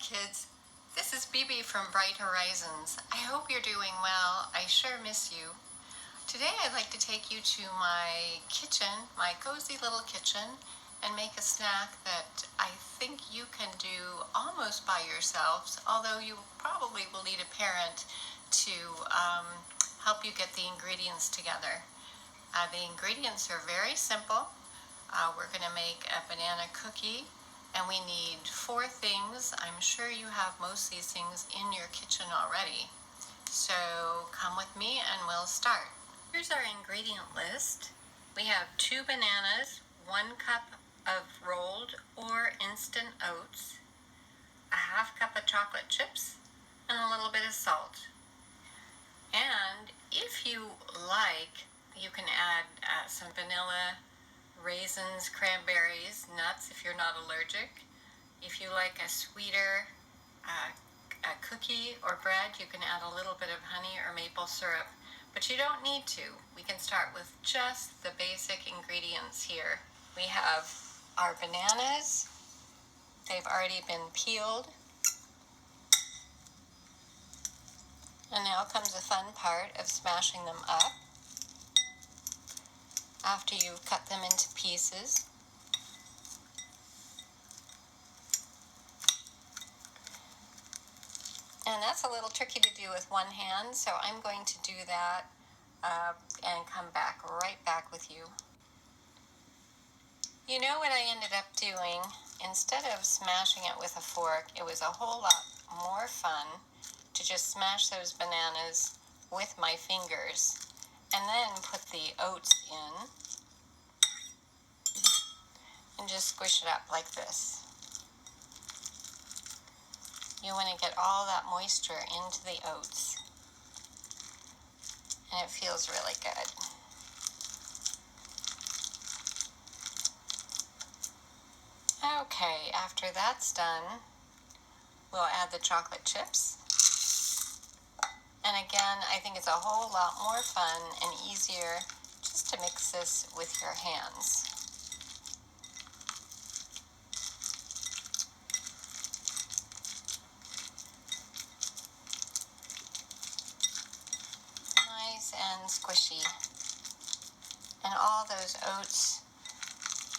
kids. This is Bibi from Bright Horizons. I hope you're doing well. I sure miss you. Today I'd like to take you to my kitchen, my cozy little kitchen, and make a snack that I think you can do almost by yourselves, although you probably will need a parent to help you get the ingredients together. The ingredients are very simple. We're going to make a banana cookie, and we need 4 things. I'm sure you have most of these things in your kitchen already. So come with me and we'll start. Here's our ingredient list. We have 2 bananas, 1 cup of rolled or instant oats, a ½ cup of chocolate chips, and a little bit of salt. And if you like, you can add some vanilla, raisins, cranberries, nuts if you're not allergic. If you like a sweeter a cookie or bread, you can add a little bit of honey or maple syrup, but you don't need to. We can start with just the basic ingredients here. We have our bananas. They've already been peeled. And now comes the fun part of smashing them up after you've cut them into pieces. And that's a little tricky to do with one hand, so I'm going to do that and come right back with you. You know what I ended up doing? Instead of smashing it with a fork, it was a whole lot more fun to just smash those bananas with my fingers and then put the oats in and just squish it up like this. You want to get all that moisture into the oats, and it feels really good. Okay, after that's done, we'll add the chocolate chips. And again, I think it's a whole lot more fun and easier just to mix this with your hands. Nice and squishy. And all those oats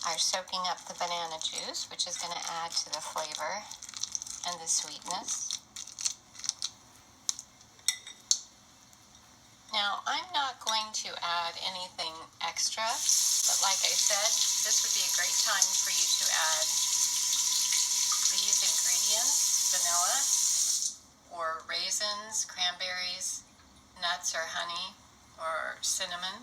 are soaking up the banana juice, which is going to add to the flavor and the sweetness. Now, I'm not going to add anything extra, but like I said, this would be a great time for you to add these ingredients: vanilla or raisins, cranberries, nuts or honey or cinnamon,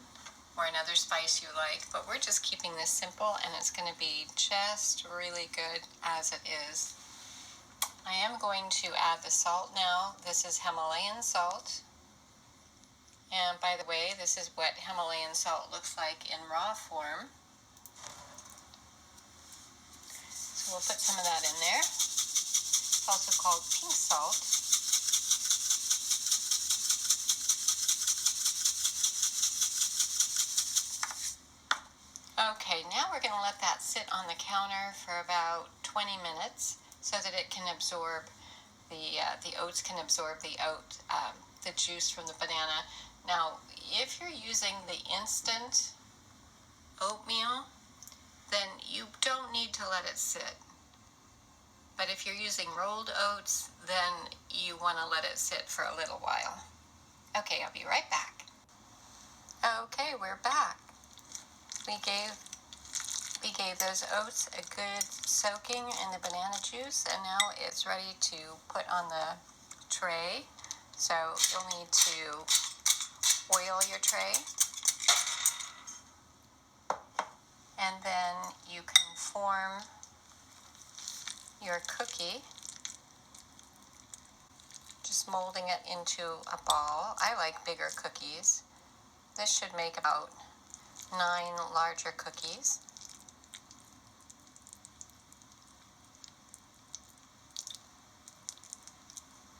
or another spice you like, but we're just keeping this simple, and it's going to be just really good as it is. I am going to add the salt now. This is Himalayan salt. And by the way, this is what Himalayan salt looks like in raw form. So we'll put some of that in there. It's also called pink salt. Okay, now we're going to let that sit on the counter for about 20 minutes so that it can absorb the oats can absorb the juice from the banana. Now, if you're using the instant oatmeal, then you don't need to let it sit. But if you're using rolled oats, then you want to let it sit for a little while. Okay, I'll be right back. Okay, we're back. We gave those oats a good soaking in the banana juice, and now it's ready to put on the tray. So you'll need to oil your tray, and then you can form your cookie, just molding it into a ball. I like bigger cookies. This should make about 9 larger cookies.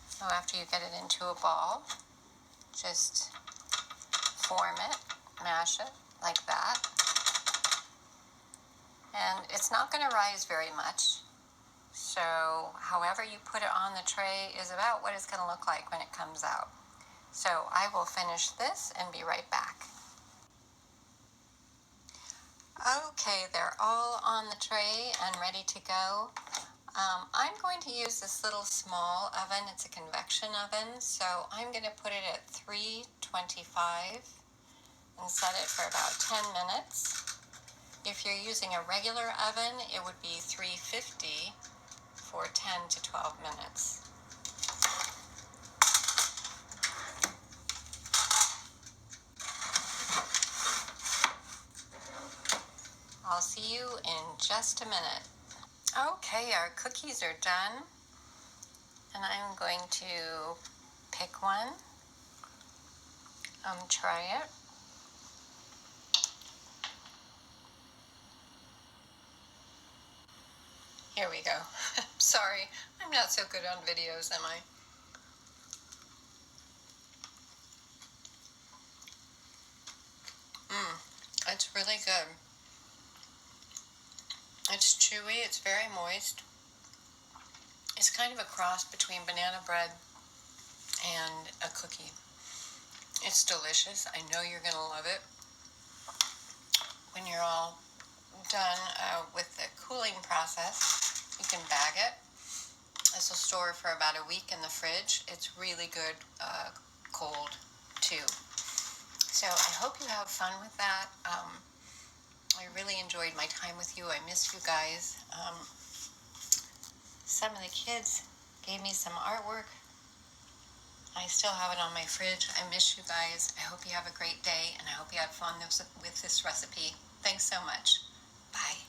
So after you get it into a ball, just form it, mash it like that. And it's not going to rise very much, So however you put it on the tray is about what it's going to look like when it comes out. So I will finish this and be right back. Okay, they're all on the tray and ready to go. I'm going to use this little small oven. It's a convection oven, so I'm going to put it at 325 and set it for about 10 minutes. If you're using a regular oven, it would be 350 for 10 to 12 minutes. I'll see you in just a minute. Okay, our cookies are done, and I'm going to pick one, try it. Here we go. Sorry, I'm not so good on videos, am I? It's really good. It's chewy, it's very moist. It's kind of a cross between banana bread and a cookie. It's delicious. I know you're going to love it. When you're all done with the cooling process, you can bag it. This will store for about a week in the fridge. It's really good cold too. So I hope you have fun with that. I really enjoyed my time with you. I miss you guys. Some of the kids gave me some artwork. I still have it on my fridge. I miss you guys. I hope you have a great day, and I hope you have fun with this recipe. Thanks so much. Bye.